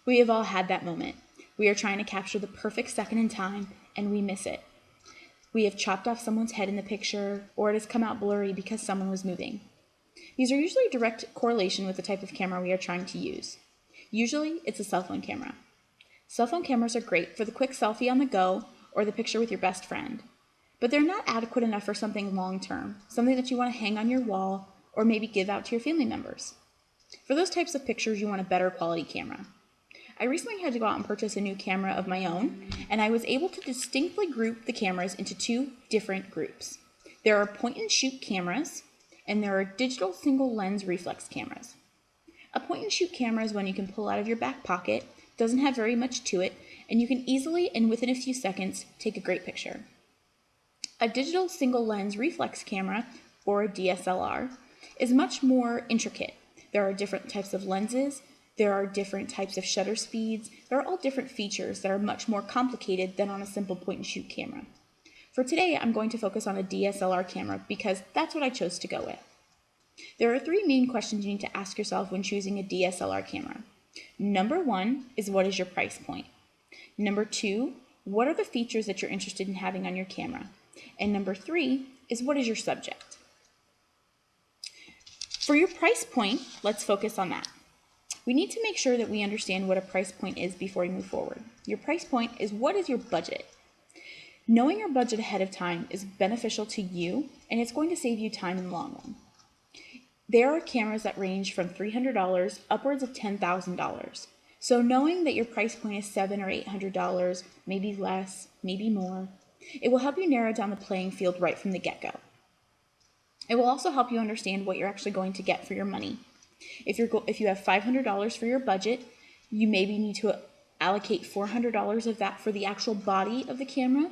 We have all had that moment. We are trying to capture the perfect second in time, and we miss it. We have chopped off someone's head in the picture, or it has come out blurry because someone was moving. These are usually a direct correlation with the type of camera we are trying to use. Usually, it's a cell phone camera. Cell phone cameras are great for the quick selfie on the go or the picture with your best friend. But they're not adequate enough for something long-term, something that you want to hang on your wall or maybe give out to your family members. For those types of pictures, you want a better quality camera. I recently had to go out and purchase a new camera of my own, and I was able to distinctly group the cameras into two different groups. There are point-and-shoot cameras, and there are digital single-lens reflex cameras. A point-and-shoot camera is one you can pull out of your back pocket, doesn't have very much to it, and you can easily and within a few seconds take a great picture. A digital single-lens reflex camera, or a DSLR, is much more intricate. There are different types of lenses, there are different types of shutter speeds, there are all different features that are much more complicated than on a simple point-and-shoot camera. For today, I'm going to focus on a DSLR camera because that's what I chose to go with. There are three main questions you need to ask yourself when choosing a DSLR camera. Number one is, what is your price point? Number two, what are the features that you're interested in having on your camera? And number three is, what is your subject? For your price point, let's focus on that. We need to make sure that we understand what a price point is before we move forward. Your price point is, what is your budget? Knowing your budget ahead of time is beneficial to you, and it's going to save you time in the long run. There are cameras that range from $300 upwards of $10,000. So knowing that your price point is $700 or $800, maybe less, maybe more, it will help you narrow down the playing field right from the get-go. It will also help you understand what you're actually going to get for your money. If you have $500 for your budget, you maybe need to allocate $400 of that for the actual body of the camera,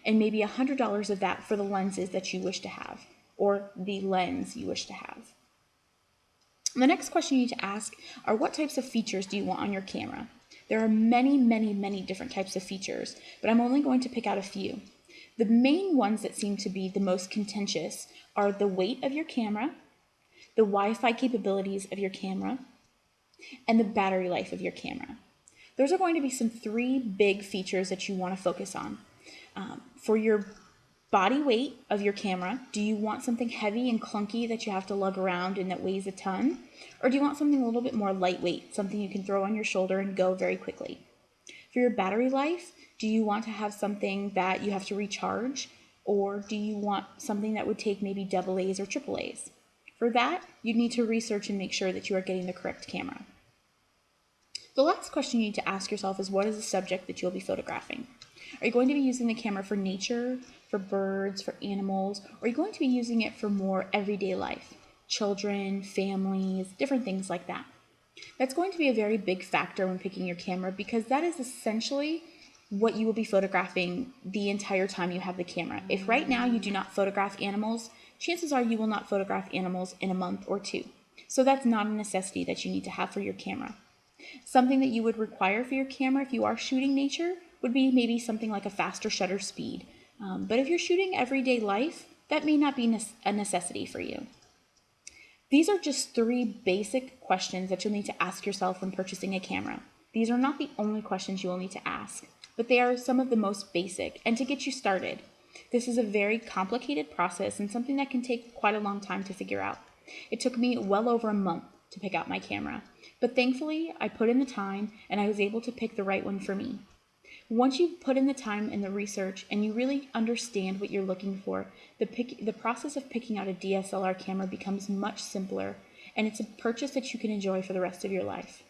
and maybe $100 of that for the lenses that you wish to have, or the lens you wish to have. The next question you need to ask are, what types of features do you want on your camera? There are many different types of features, but I'm only going to pick out a few. The main ones that seem to be the most contentious are the weight of your camera, the Wi-Fi capabilities of your camera, and the battery life of your camera. Those are going to be some three big features that you want to focus on. For your body weight of your camera, do you want something heavy and clunky that you have to lug around and that weighs a ton? Or do you want something a little bit more lightweight, something you can throw on your shoulder and go very quickly? For your battery life, do you want to have something that you have to recharge? Or do you want something that would take maybe AA's or AAA's? For that, you need to research and make sure that you are getting the correct camera. The last question you need to ask yourself is, what is the subject that you'll be photographing? Are you going to be using the camera for nature, for birds, for animals, or are you going to be using it for more everyday life? Children, families, different things like that. That's going to be a very big factor when picking your camera because that is essentially what you will be photographing the entire time you have the camera. If right now you do not photograph animals, chances are you will not photograph animals in a month or two. So that's not a necessity that you need to have for your camera. Something that you would require for your camera if you are shooting nature would be maybe something like a faster shutter speed. But if you're shooting everyday life, that may not be a necessity for you. These are just three basic questions that you'll need to ask yourself when purchasing a camera. These are not the only questions you will need to ask, but they are some of the most basic and to get you started. This is a very complicated process and something that can take quite a long time to figure out. It took me well over a month to pick out my camera, but thankfully I put in the time and I was able to pick the right one for me. Once you put in the time and the research and you really understand what you're looking for, the process of picking out a DSLR camera becomes much simpler, and it's a purchase that you can enjoy for the rest of your life.